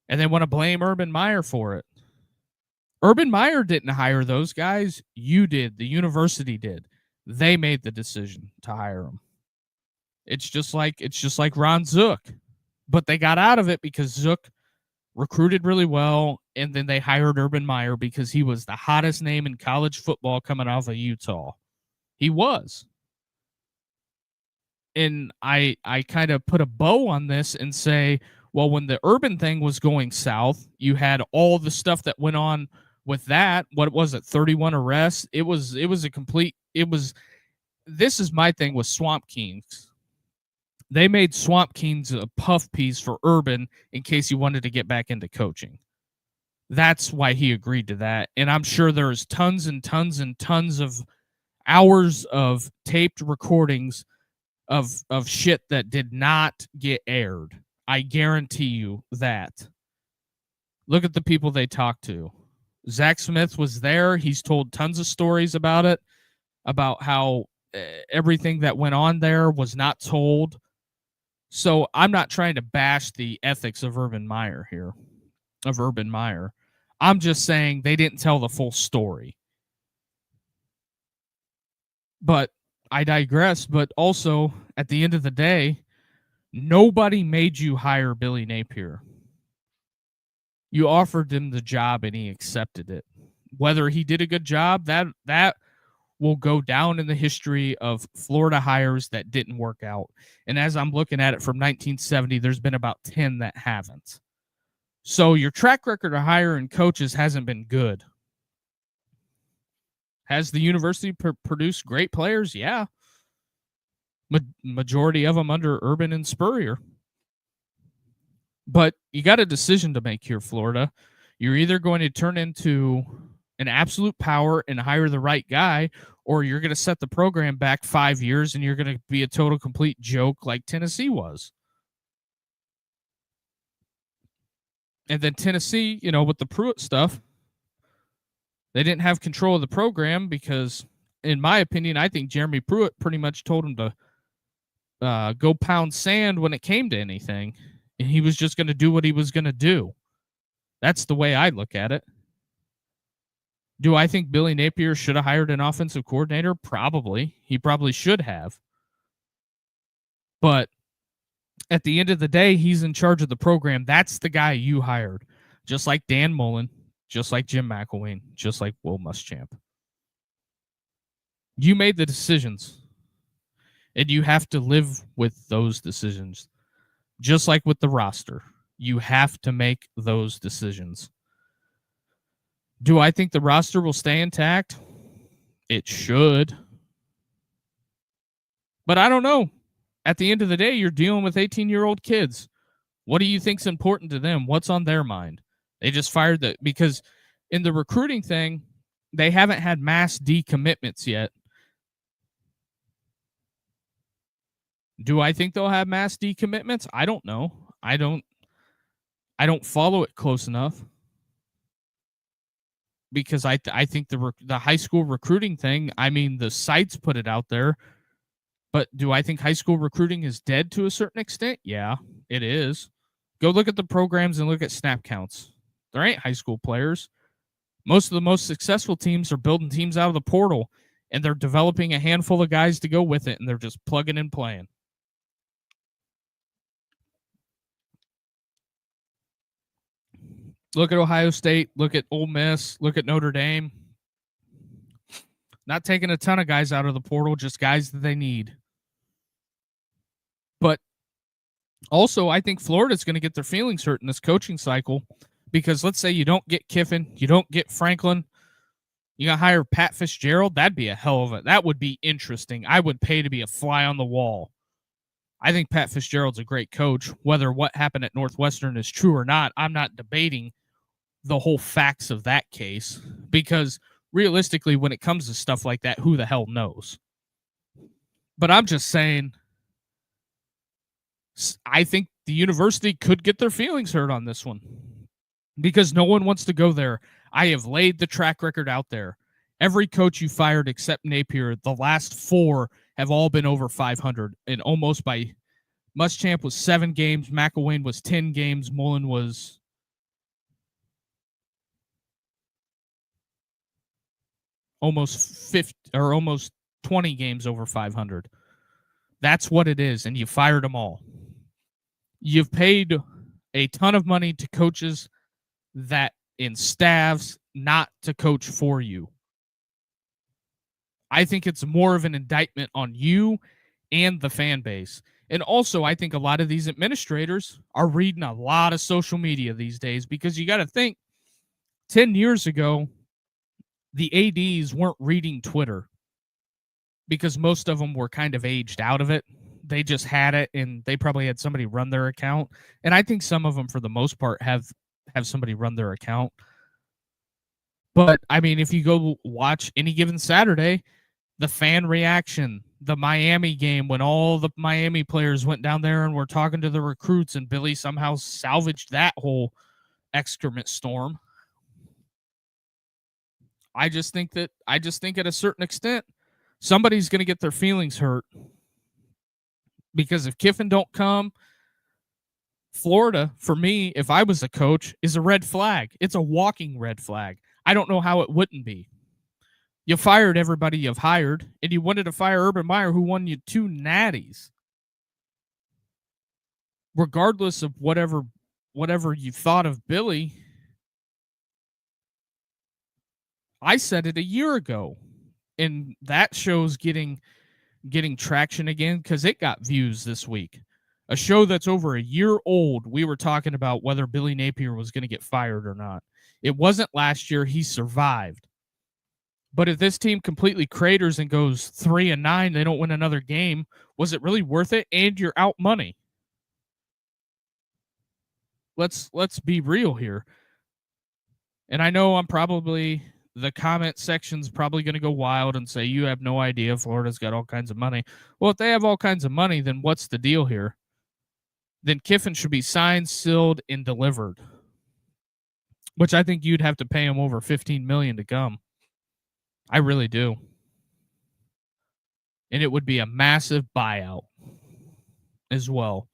and they want to blame Urban Meyer for it. Urban Meyer didn't hire those guys. You did. The university did. They made the decision to hire them. It's just like Ron Zook. But they got out of it because Zook recruited really well, and then they hired Urban Meyer because he was the hottest name in college football coming off of Utah. He was. And I kind of put a bow on this and say, well, when the Urban thing was going south, you had all the stuff that went on with that. What was it? 31 arrests. This is my thing with Swamp Kings. They made Swamp Kings a puff piece for Urban in case he wanted to get back into coaching. That's why he agreed to that. And I'm sure there's tons and tons and tons of hours of taped recordings of shit that did not get aired. I guarantee you that. Look at the people they talked to. Zach Smith was there. He's told tons of stories about it, about how everything that went on there was not told. So I'm not trying to bash the ethics of Urban Meyer here, of Urban Meyer. I'm just saying they didn't tell the full story. But I digress. But also, at the end of the day, nobody made you hire Billy Napier. You offered him the job and he accepted it. Whether he did a good job, that will go down in the history of Florida hires that didn't work out. And as I'm looking at it from 1970, there's been about 10 that haven't. So your track record of hiring coaches hasn't been good. Has the university produced great players? Yeah. Majority of them under Urban and Spurrier. But you got a decision to make here, Florida. You're either going to turn into an absolute power and hire the right guy, or you're going to set the program back 5 years and you're going to be a total complete joke like Tennessee was. And then Tennessee, with the Pruitt stuff, they didn't have control of the program because, in my opinion, I think Jeremy Pruitt pretty much told him to go pound sand when it came to anything. And he was just going to do what he was going to do. That's the way I look at it. Do I think Billy Napier should have hired an offensive coordinator? Probably. He probably should have. But at the end of the day, he's in charge of the program. That's the guy you hired. Just like Dan Mullen, just like Jim McElwain, just like Will Muschamp. You made the decisions. And you have to live with those decisions. Just like with the roster. You have to make those decisions. Do I think the roster will stay intact? It should. But I don't know. At the end of the day, you're dealing with 18-year-old kids. What do you think's important to them? What's on their mind? They just fired the... Because in the recruiting thing, they haven't had mass decommitments yet. Do I think they'll have mass decommitments? I don't know. I don't follow it close enough because I think the high school recruiting thing, I mean, the sites put it out there, but do I think high school recruiting is dead to a certain extent? Yeah, it is. Go look at the programs and look at snap counts. There ain't high school players. Most of the most successful teams are building teams out of the portal, and they're developing a handful of guys to go with it, and they're just plugging and playing. Look at Ohio State. Look at Ole Miss. Look at Notre Dame. Not taking a ton of guys out of the portal, just guys that they need. But also, I think Florida's going to get their feelings hurt in this coaching cycle because let's say you don't get Kiffin, you don't get Franklin, you got to hire Pat Fitzgerald. That'd be a hell of it. That would be interesting. I would pay to be a fly on the wall. I think Pat Fitzgerald's a great coach. Whether what happened at Northwestern is true or not, I'm not debating the whole facts of that case because realistically, when it comes to stuff like that, who the hell knows? But I'm just saying, I think the university could get their feelings hurt on this one because no one wants to go there. I have laid the track record out there. Every coach you fired except Napier, the last 4 have all been over 500 and almost by Muschamp was 7 games, McElwain was 10 games, Mullen was almost 50 or almost 20 games over 500. That's what it is, and you fired them all. You've paid a ton of money to coaches that in staffs not to coach for you. I think it's more of an indictment on you and the fan base. And also, I think a lot of these administrators are reading a lot of social media these days because you got to think 10 years ago, the ADs weren't reading Twitter because most of them were kind of aged out of it. They just had it and they probably had somebody run their account. And I think some of them, for the most part, have somebody run their account. But, I mean, if you go watch any given Saturday, the fan reaction, the Miami game when all the Miami players went down there and were talking to the recruits and Billy somehow salvaged that whole excrement storm. I just think at a certain extent, somebody's going to get their feelings hurt because if Kiffin don't come, Florida, for me, if I was a coach, is a red flag. It's a walking red flag. I don't know how it wouldn't be. You fired everybody you've hired, and you wanted to fire Urban Meyer, who won you 2 natties. Regardless of whatever you thought of Billy, I said it a year ago, and that show's getting traction again because it got views this week. A show that's over a year old, we were talking about whether Billy Napier was going to get fired or not. It wasn't last year. He survived. But if this team completely craters and goes 3-9, they don't win another game, was it really worth it? And you're out money. Let's be real here. And I know the comment section's probably going to go wild and say, you have no idea, Florida's got all kinds of money. Well, if they have all kinds of money, then what's the deal here? Then Kiffin should be signed, sealed, and delivered, which I think you'd have to pay him over $15 million to come. I really do. And it would be a massive buyout as well.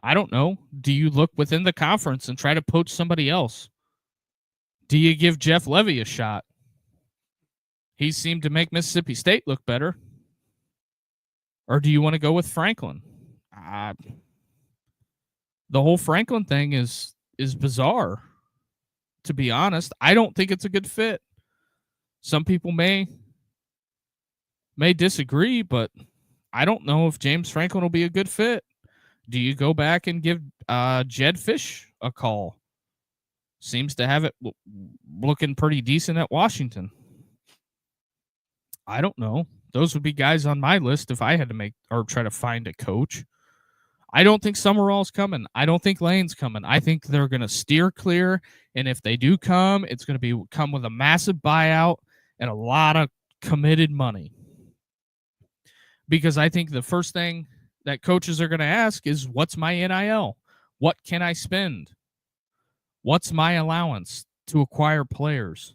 I don't know. Do you look within the conference and try to poach somebody else? Do you give Jeff Levy a shot? He seemed to make Mississippi State look better. Or do you want to go with Franklin? The whole Franklin thing is bizarre, to be honest. I don't think it's a good fit. Some people may disagree, but I don't know if James Franklin will be a good fit. Do you go back and give Jed Fish a call? Seems to have it looking pretty decent at Washington. I don't know. Those would be guys on my list if I had to make or try to find a coach. I don't think Summerall's coming. I don't think Lane's coming. I think they're going to steer clear, and if they do come, it's going to come with a massive buyout and a lot of committed money. Because I think the first thing that coaches are going to ask is, what's my NIL? What can I spend? What's my allowance to acquire players?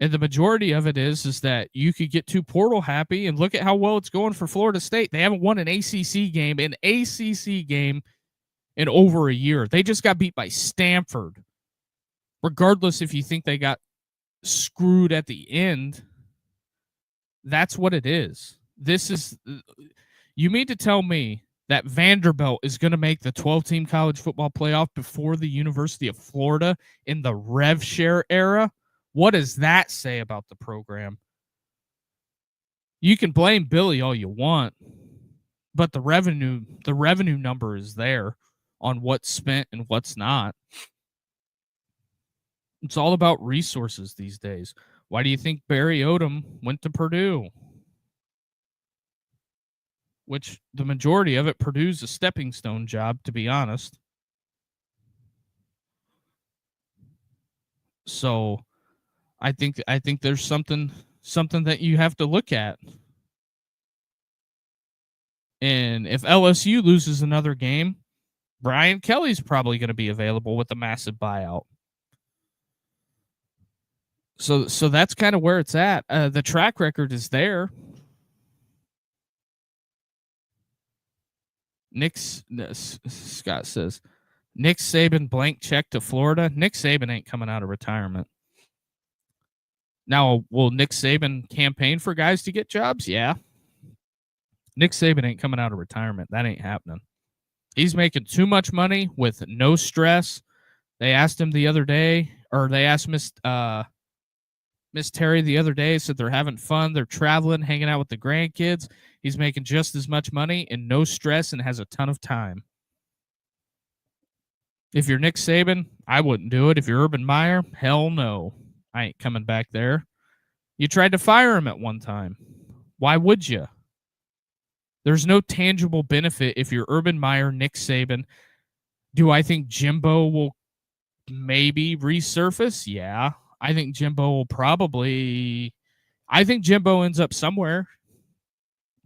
And the majority of it is that you could get too portal happy, and look at how well it's going for Florida State. They haven't won an ACC game in over a year. They just got beat by Stanford. Regardless if you think they got screwed at the end, that's what it is. You mean to tell me that Vanderbilt is going to make the 12-team college football playoff before the University of Florida in the rev share era? What does that say about the program? You can blame Billy all you want, but the revenue number is there on what's spent and what's not. It's all about resources these days. Why do you think Barry Odom went to Purdue? Which the majority of it, Purdue's a stepping stone job, to be honest. So I think there's something that you have to look at. And if LSU loses another game, Brian Kelly's probably going to be available with a massive buyout. So that's kind of where it's at. The track record is there. Scott says, Nick Saban blank check to Florida. Nick Saban ain't coming out of retirement. Now, will Nick Saban campaign for guys to get jobs? Yeah. Nick Saban ain't coming out of retirement. That ain't happening. He's making too much money with no stress. They asked him the other day, or they asked Miss Terry the other day, said they're having fun. They're traveling, hanging out with the grandkids. He's making just as much money and no stress and has a ton of time. If you're Nick Saban, I wouldn't do it. If you're Urban Meyer, hell no. I ain't coming back there. You tried to fire him at one time. Why would you? There's no tangible benefit if you're Urban Meyer, Nick Saban. Do I think Jimbo will maybe resurface? Yeah. I think Jimbo ends up somewhere.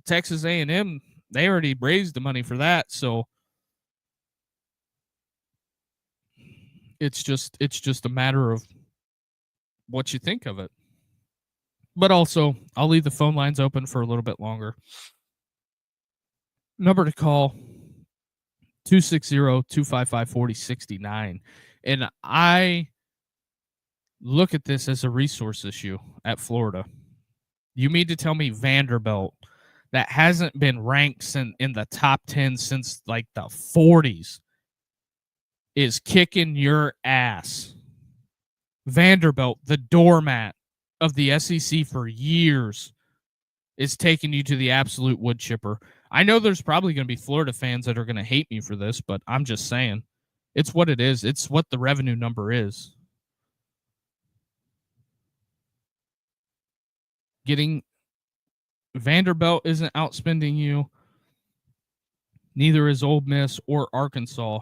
Texas A&M, they already raised the money for that, so it's just a matter of what you think of it. But also, I'll leave the phone lines open for a little bit longer. Number to call, 260-255-4069. And I look at this as a resource issue at Florida. You mean to tell me Vanderbilt, that hasn't been ranked in the top 10 since like the 40s, is kicking your ass? Vanderbilt, the doormat of the SEC for years, is taking you to the absolute wood chipper. I know there's probably going to be Florida fans that are going to hate me for this, but I'm just saying, it's what it is. It's what the revenue number is. Vanderbilt isn't outspending you. Neither is Ole Miss or Arkansas.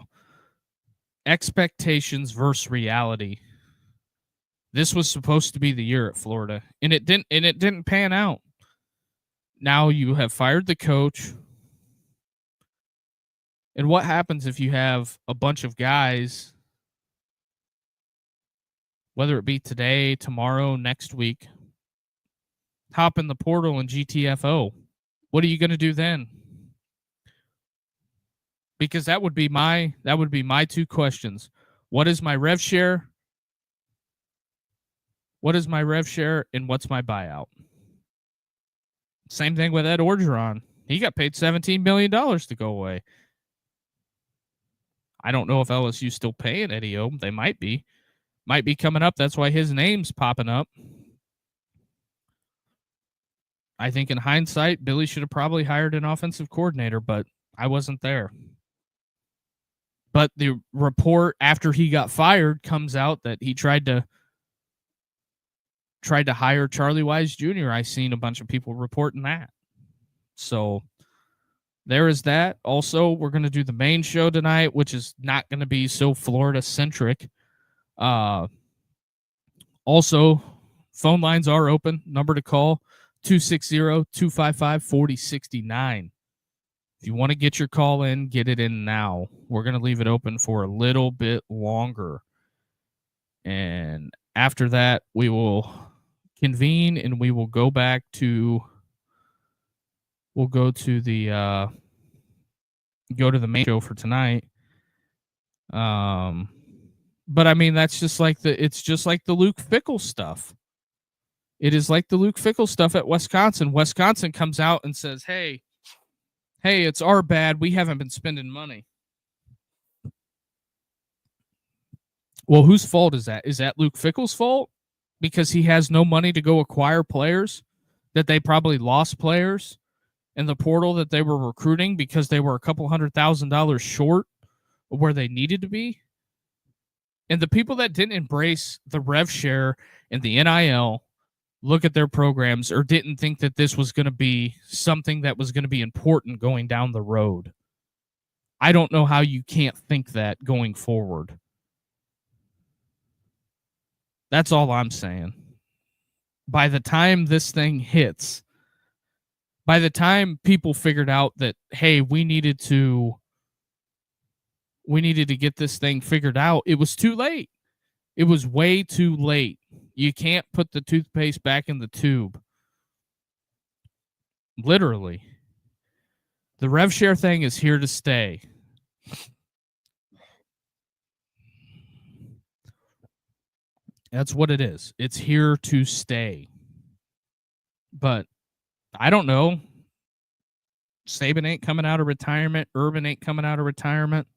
Expectations versus reality. This was supposed to be the year at Florida, and it didn't pan out. Now you have fired the coach. And what happens if you have a bunch of guys, whether it be today, tomorrow, next week, hop in the portal and GTFO? What are you going to do then? Because that would be my two questions. What is my rev share? What is my rev share, and what's my buyout? Same thing with Ed Orgeron. He got paid $17 million to go away. I don't know if LSU's still paying Eddie O. They might be. Might be coming up. That's why his name's popping up. I think in hindsight, Billy should have probably hired an offensive coordinator, but I wasn't there. But the report after he got fired comes out that he tried to hire Charlie Wise Jr. I seen a bunch of people reporting that. So there is that. Also, we're going to do the main show tonight, which is not going to be so Florida-centric. Also, Phone lines are open. Number to call, 260-255-4069. If you want to get your call in, get it in now. We're going to leave it open for a little bit longer. And after that, we will convene and we will go back to go to the main show for tonight. But I mean, it's just like the Luke Fickell stuff. It is like the Luke Fickell stuff at Wisconsin. Wisconsin comes out and says, hey, it's our bad. We haven't been spending money. Well, whose fault is that? Is that Luke Fickell's fault? Because he has no money to go acquire players, that they probably lost players in the portal that they were recruiting because they were a couple $100,000 short of where they needed to be. And the people that didn't embrace the rev share and the NIL, look at their programs, or didn't think that this was going to be something that was going to be important going down the road. I don't know how you can't think that going forward. That's all I'm saying. By the time this thing hits, by the time people figured out that, hey, we needed to get this thing figured out, it was too late. It was way too late. You can't put the toothpaste back in the tube. Literally. The rev share thing is here to stay. That's what it is. It's here to stay. But I don't know. Saban ain't coming out of retirement. Urban ain't coming out of retirement.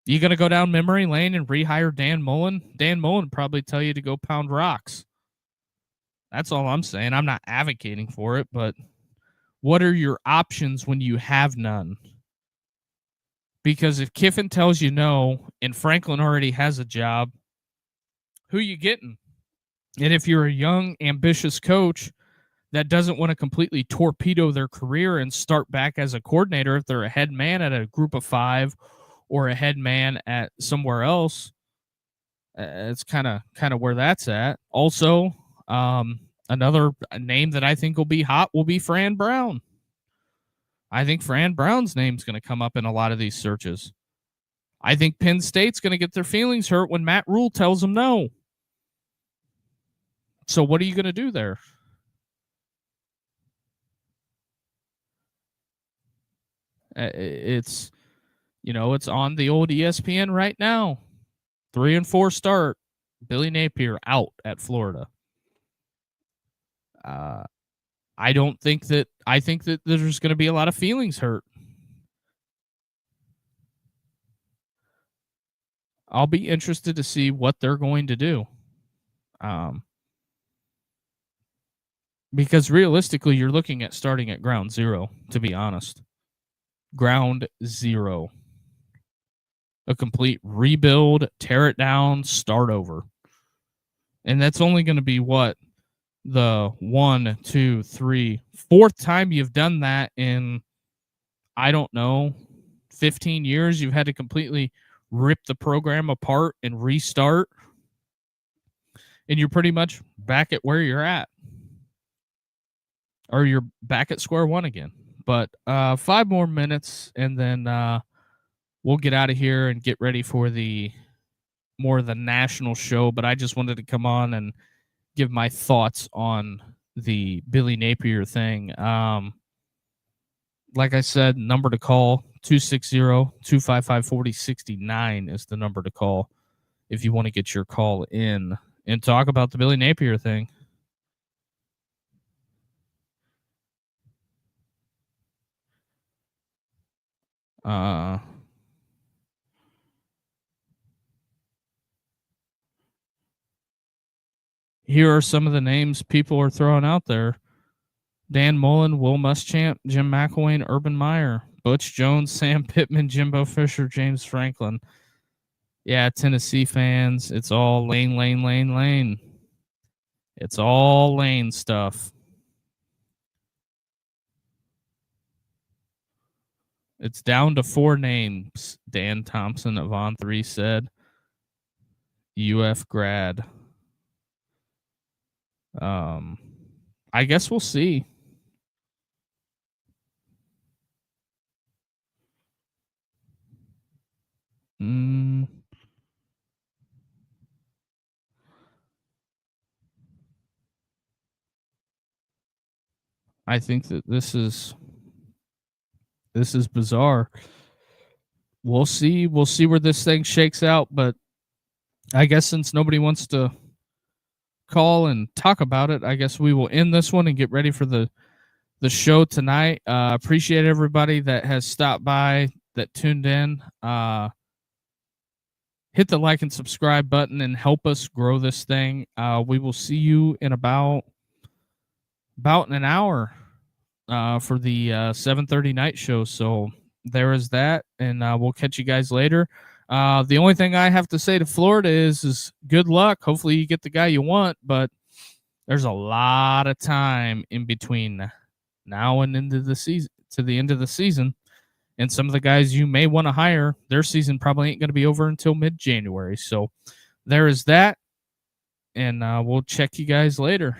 You going to go down memory lane and rehire Dan Mullen? Dan Mullen would probably tell you to go pound rocks. That's all I'm saying. I'm not advocating for it, but what are your options when you have none? Because if Kiffin tells you no and Franklin already has a job, who you getting? And if you're a young, ambitious coach that doesn't want to completely torpedo their career and start back as a coordinator, if they're a head man at a group of 5 or a head man at somewhere else, it's kind of where that's at. Also, another name that I think will be hot will be Fran Brown. I think Fran Brown's name's going to come up in a lot of these searches. I think Penn State's going to get their feelings hurt when Matt Rule tells them no. So what are you going to do there? It's on the old ESPN right now. 3-4 start. Billy Napier out at Florida. I think that there's going to be a lot of feelings hurt. I'll be interested to see what they're going to do. Because realistically, you're looking at starting at ground zero, to be honest. Ground zero. A complete rebuild, tear it down, start over. And that's only going to be what? The 1, 2, 3, 4th time you've done that in, I don't know, 15 years. You've had to completely rip the program apart and restart. And you're pretty much back at where you're at. Or you're back at square one again. But 5 more minutes, and then we'll get out of here and get ready for more of the national show. But I just wanted to come on and give my thoughts on the Billy Napier thing. Like I said, number to call, 260-255-4069 is the number to call if you want to get your call in and talk about the Billy Napier thing. Here are some of the names people are throwing out there. Dan Mullen, Will Muschamp, Jim McElwain, Urban Meyer, Butch Jones, Sam Pittman, Jimbo Fisher, James Franklin. Yeah, Tennessee fans, it's all lane. It's all lane stuff. It's down to 4 names, Dan Thompson of On3 said. UF grad. I guess we'll see. Mm, I think that this is bizarre. We'll see. We'll see where this thing shakes out. But I guess since nobody wants to call and talk about it, I guess we will end this one and get ready for the show tonight. Appreciate everybody that has stopped by, that tuned in. Hit the like and subscribe button and help us grow this thing. We will see you in about an hour for the 7:30 night show. So there is that, and we'll catch you guys later. The only thing I have to say to Florida is good luck. Hopefully you get the guy you want, but there's a lot of time in between now and into the season, to the end of the season. And some of the guys you may want to hire, their season probably ain't going to be over until mid-January. So there is that, and we'll check you guys later.